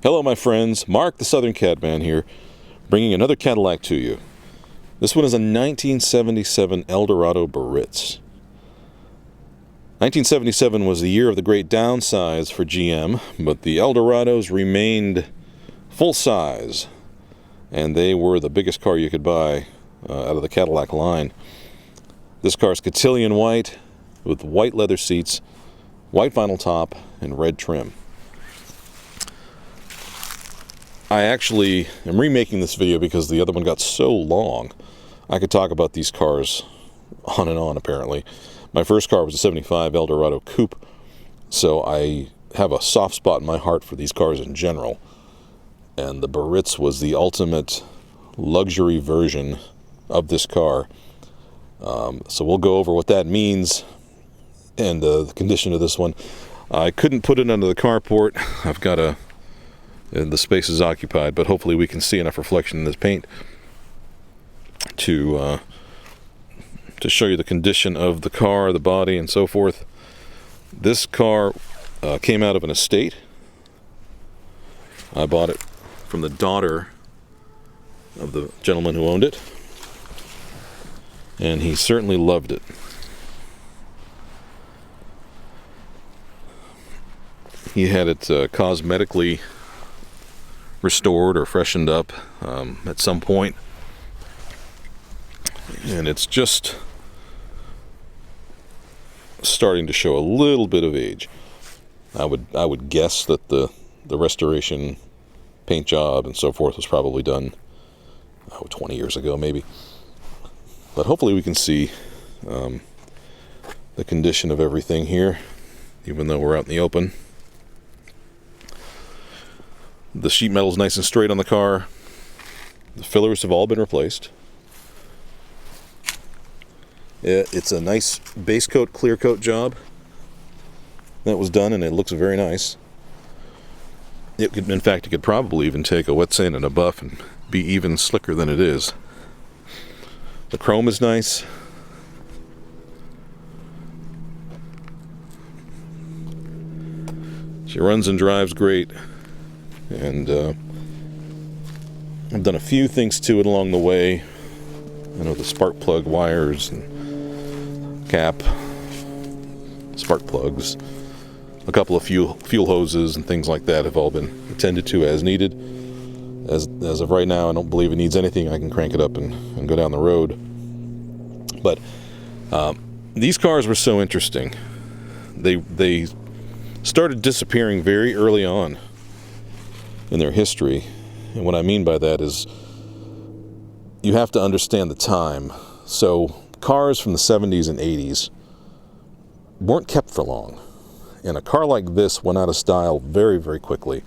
Hello my friends, Mark the Southern Cadman here, bringing another Cadillac to you. This one is a 1977 Eldorado Biarritz. 1977 was the year of the great downsize for GM, but the Eldorados remained full size, and they were the biggest car you could buy out of the Cadillac line. This car is cotillion white with white leather seats, white vinyl top, and red trim. I actually am remaking this video because the other one got so long. I could talk about these cars on and on, apparently. My first car was a 75 Eldorado Coupe, so I have a soft spot in my heart for these cars in general. And the Biarritz was the ultimate luxury version of this car. So we'll go over what that means and the condition of this one. I couldn't put it under the carport. I've got the space is occupied, but hopefully we can see enough reflection in this paint to show you the condition of the car, the body, and so forth. This car came out of an estate. I bought it from the daughter of the gentleman who owned it, and he certainly loved it. He had it cosmetically restored or freshened up at some point, and it's just starting to show a little bit of age. I would guess that the restoration paint job and so forth was probably done 20 years ago maybe, but hopefully we can see the condition of everything here, even though we're out in the open. The sheet metal is nice and straight on the car. The fillers have all been replaced. It's a nice base coat, clear coat job that was done, and it looks very nice. In fact, you could probably even take a wet sand and a buff and be even slicker than it is. The chrome is nice. She runs and drives great. And I've done a few things to it along the way. I know the spark plug wires and cap, spark plugs, a couple of fuel hoses and things like that have all been attended to as needed. As of right now, I don't believe it needs anything. I can crank it up and go down the road. But these cars were so interesting. They started disappearing very early on in their history, and what I mean by that is you have to understand the time. So cars from the 70s and 80s weren't kept for long, and a car like this went out of style very, very quickly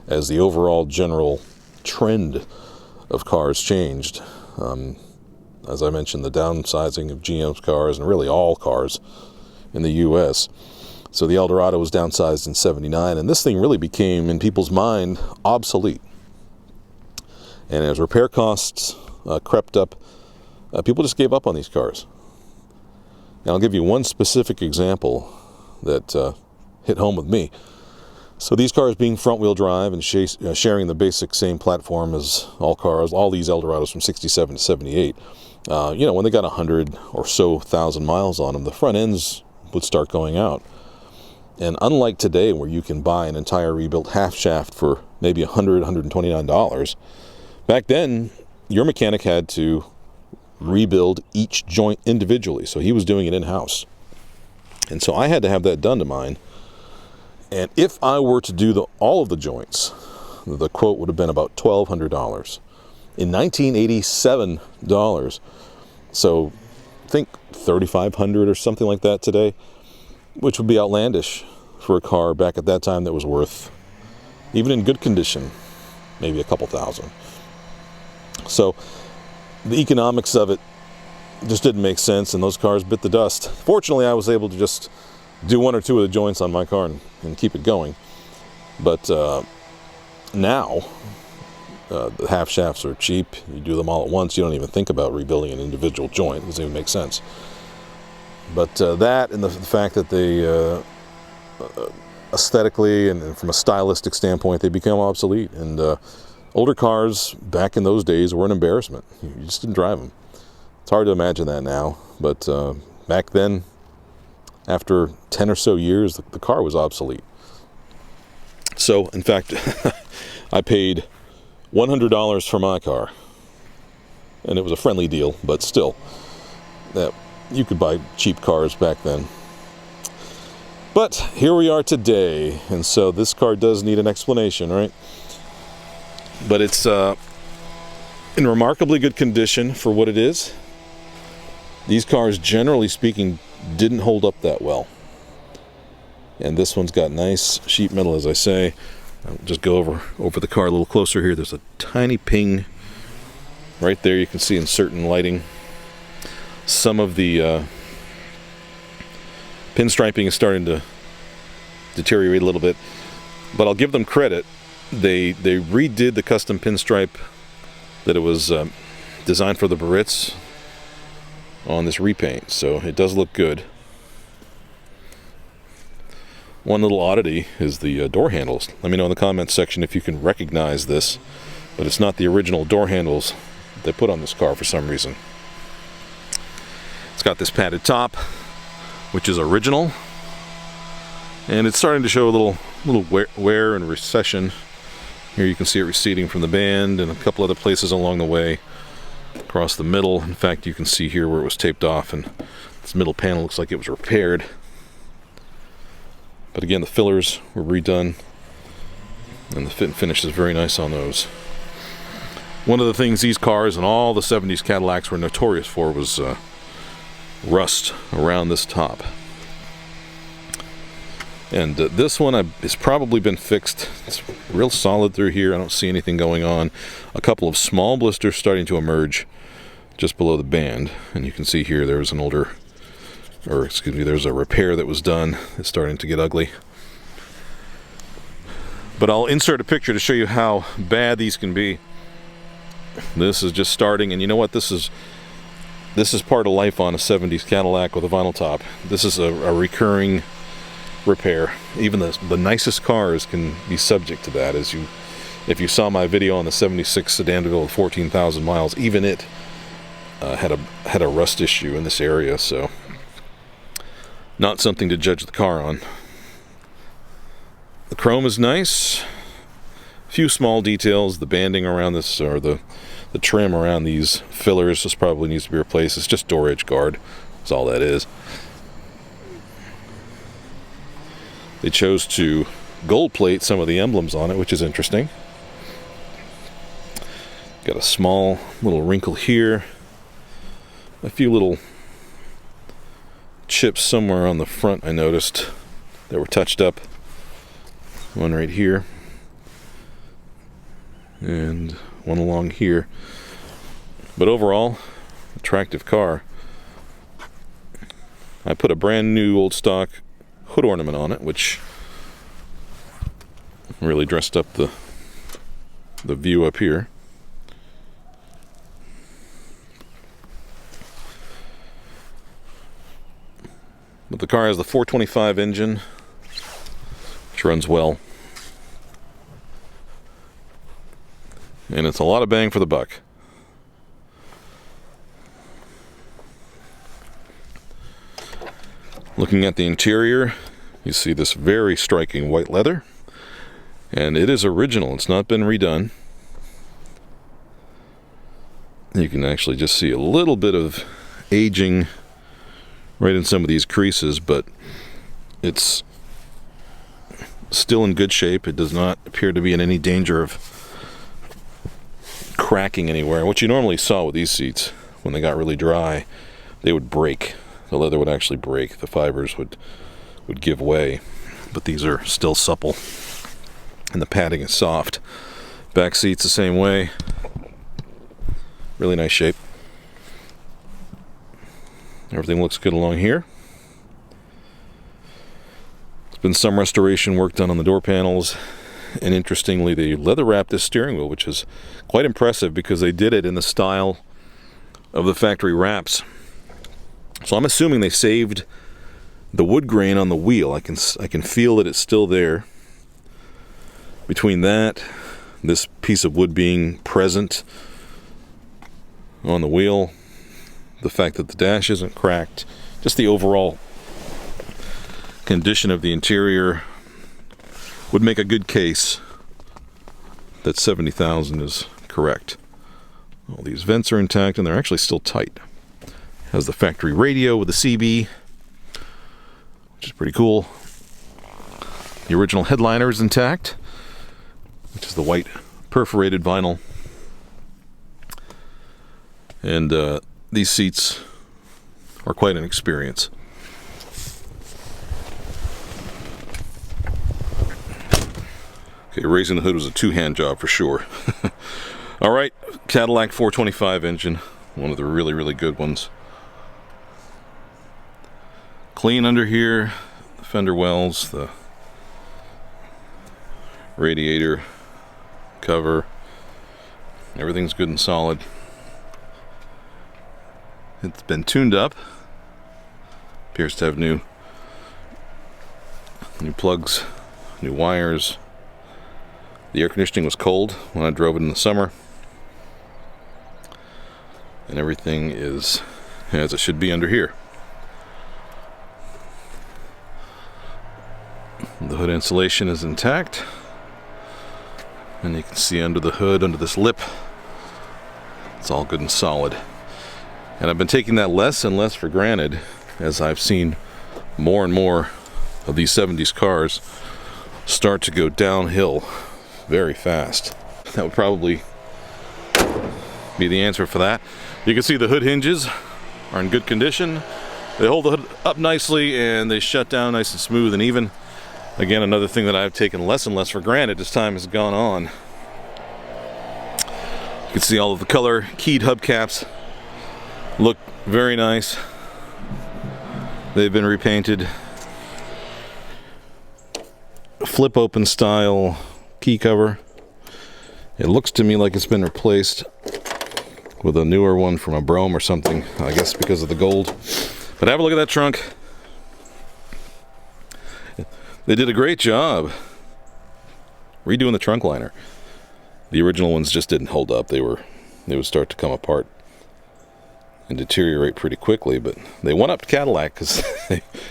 as the overall general trend of cars changed. As I mentioned, the downsizing of GM's cars, and really all cars in the US. So the Eldorado was downsized in '79, and this thing really became, in people's mind, obsolete. And as repair costs crept up, people just gave up on these cars. And I'll give you one specific example that hit home with me. So these cars being front-wheel drive and sharing the basic same platform as all these Eldorados from '67 to '78, when they got 100 or so thousand miles on them, the front ends would start going out. And unlike today, where you can buy an entire rebuilt half shaft for maybe $100, $129, back then, your mechanic had to rebuild each joint individually. So he was doing it in-house. And so I had to have that done to mine. And if I were to do all of the joints, the quote would have been about $1,200. In 1987 dollars. So think $3,500 or something like that today, which would be outlandish for a car back at that time that was worth, even in good condition, maybe a couple thousand. So the economics of it just didn't make sense, and those cars bit the dust. Fortunately, I was able to just do one or two of the joints on my car and keep it going. But now, the half shafts are cheap. You do them all at once. You don't even think about rebuilding an individual joint. It doesn't even make sense. But that and the fact that they aesthetically and from a stylistic standpoint, they become obsolete. And older cars back in those days were an embarrassment. You just didn't drive them. It's hard to imagine that now, but back then, after 10 or so years, the car was obsolete. So, in fact, I paid $100 for my car, and it was a friendly deal, but still, that you could buy cheap cars back then. But here we are today, and so this car does need an explanation, right? But it's in remarkably good condition for what it is. These cars, generally speaking, didn't hold up that well. And this one's got nice sheet metal, as I say. I'll just go over the car a little closer here. There's a tiny ping right there. You can see in certain lighting. Some of the pinstriping is starting to deteriorate a little bit. But I'll give them credit. They redid the custom pinstripe that it was designed for the Biarritz on this repaint, so it does look good. One little oddity is the door handles. Let me know in the comments section if you can recognize this, but it's not the original door handles they put on this car for some reason. It's got this padded top, which is original, and it's starting to show a little wear and recession. Here you can see it receding from the band and a couple other places along the way. Across the middle, in fact, you can see here where it was taped off, and this middle panel looks like it was repaired. But again, the fillers were redone, and the fit and finish is very nice on those. One of the things these cars and all the 70s Cadillacs were notorious for was rust around this top. And this one has probably been fixed. It's real solid through here. I don't see anything going on. A couple of small blisters starting to emerge just below the band. And you can see here there's there's a repair that was done. It's starting to get ugly. But I'll insert a picture to show you how bad these can be. This is just starting, and you know what? This is part of life on a 70s Cadillac with a vinyl top. This is a recurring repair. Even the nicest cars can be subject to that. If you saw my video on the 76 Sedan DeVille with 14,000 miles, even it had a rust issue in this area, so not something to judge the car on. The chrome is nice. A few small details. The banding around this, or the trim around these fillers, this probably needs to be replaced. It's just door edge guard. That's all that is. They chose to gold plate some of the emblems on it, which is interesting. Got a small little wrinkle here. A few little chips somewhere on the front I noticed that were touched up. One right here. And one along here. But overall, attractive car. I put a brand new old stock hood ornament on it, which really dressed up the view up here. But the car has the 425 engine, which runs well. And it's a lot of bang for the buck. Looking at the interior, you see this very striking white leather. And it is original, it's not been redone. You can actually just see a little bit of aging right in some of these creases, but it's still in good shape. It does not appear to be in any danger of cracking anywhere. What you normally saw with these seats, when they got really dry, they would break. The leather would actually break. The fibers would give way. But these are still supple, and the padding is soft. Back seats the same way. Really nice shape. Everything looks good along here. There's been some restoration work done on the door panels, and interestingly they leather wrapped this steering wheel, which is quite impressive because they did it in the style of the factory wraps. So I'm assuming they saved the wood grain on the wheel, I can feel that it's still there. Between that, this piece of wood being present on the wheel, the fact that the dash isn't cracked, just the overall condition of the interior would make a good case that 70,000 is correct. All these vents are intact and they're actually still tight. Has the factory radio with the CB, which is pretty cool. The original headliner is intact, which is the white perforated vinyl. And these seats are quite an experience. Okay, raising the hood was a two-hand job for sure. All right, Cadillac 425 engine, one of the really, really good ones. Clean under here, the fender wells, the radiator cover, everything's good and solid. It's been tuned up, appears to have new plugs, new wires. The air conditioning was cold when I drove it in the summer, and everything is as it should be under here. The hood insulation is intact, and you can see under the hood, under this lip, it's all good and solid. And I've been taking that less and less for granted as I've seen more and more of these 70s cars start to go downhill very fast. That would probably be the answer for that. You can see the hood hinges are in good condition. They hold the hood up nicely and they shut down nice and smooth and even. Again, another thing that I've taken less and less for granted as time has gone on. You can see all of the color keyed hubcaps look very nice. They've been repainted. Flip open style key cover. It looks to me like it's been replaced with a newer one from a Brougham or something, I guess because of the gold. But have a look at that trunk. They did a great job redoing the trunk liner. The original ones just didn't hold up. They would start to come apart and deteriorate pretty quickly, but they went up to Cadillac because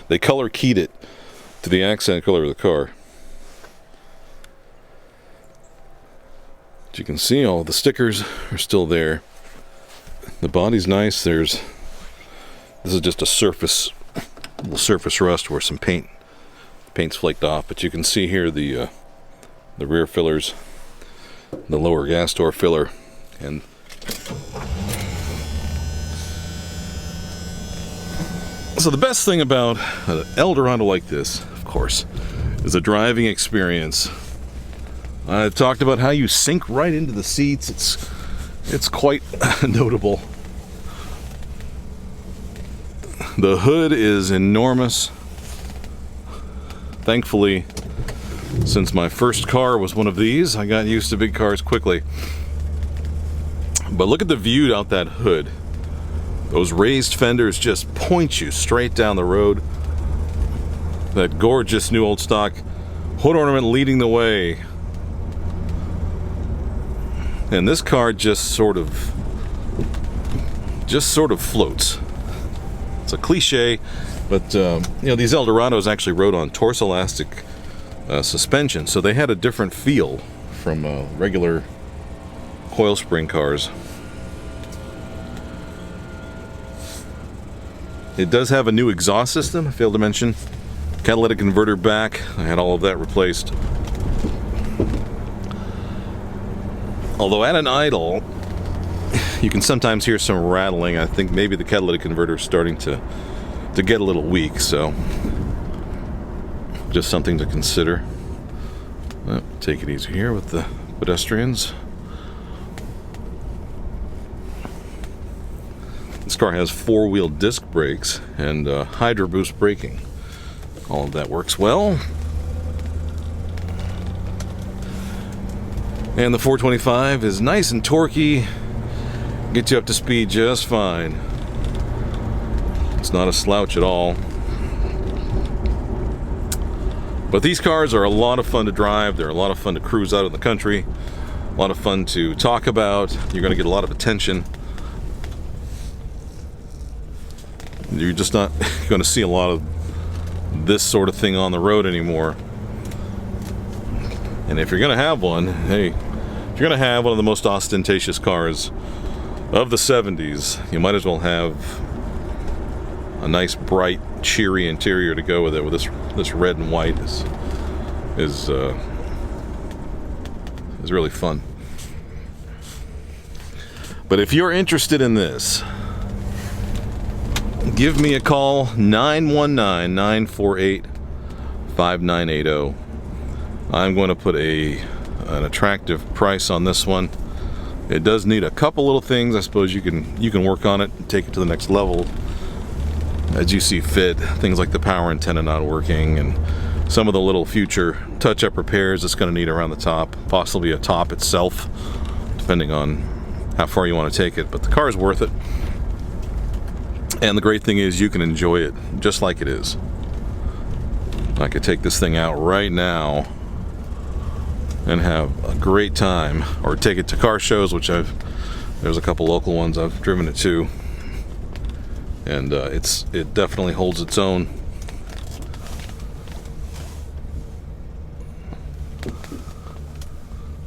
they color keyed it to the accent color of the car. As you can see, all the stickers are still there. The body's nice. This is just a little surface rust where some paint's flaked off, but you can see here the rear fillers, the lower gas door filler, and so the best thing about an Eldorado like this, of course, is the driving experience. I've talked about how you sink right into the seats. It's quite notable. The hood is enormous. Thankfully, since my first car was one of these, I got used to big cars quickly. But look at the view out that hood. Those raised fenders just point you straight down the road. That gorgeous new old stock hood ornament leading the way. And this car just sort of floats. It's a cliche, but these Eldorados actually rode on torso elastic suspension, so they had a different feel from regular coil spring cars. It does have a new exhaust system, I failed to mention. Catalytic converter back, I had all of that replaced. Although at an idle, you can sometimes hear some rattling. I think maybe the catalytic converter is starting to get a little weak, so just something to consider. Take it easy here with the pedestrians. This car has four-wheel disc brakes and Hydro Boost braking. All of that works well. And the 425 is nice and torquey. Gets you up to speed just fine. It's not a slouch at all. But these cars are a lot of fun to drive. They're a lot of fun to cruise out in the country. A lot of fun to talk about. You're going to get a lot of attention. You're just not going to see a lot of this sort of thing on the road anymore. And if you're going to have one, hey, if you're going to have one of the most ostentatious cars of the 70s, you might as well have a nice, bright, cheery interior to go with it. With this red and white is really fun. But if you're interested in this, give me a call, 919-948-5980. I'm going to put an attractive price on this one. It does need a couple little things. I suppose you can work on it and take it to the next level as you see fit. Things like the power antenna not working and some of the little future touch-up repairs it's going to need around the top, possibly a top itself, depending on how far you want to take it. But the car is worth it. And the great thing is you can enjoy it just like it is. I could take this thing out right now and have a great time, or take it to car shows, which there's a couple local ones I've driven it to, and it definitely holds its own.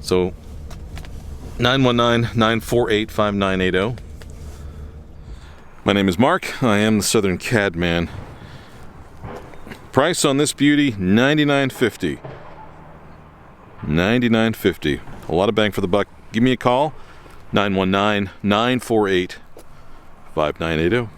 So 919-948-5980. My name is Mark. I am the Southern Cad Man. Price on this beauty, $99.50. $99.50. A lot of bang for the buck. Give me a call, 919-948-5980.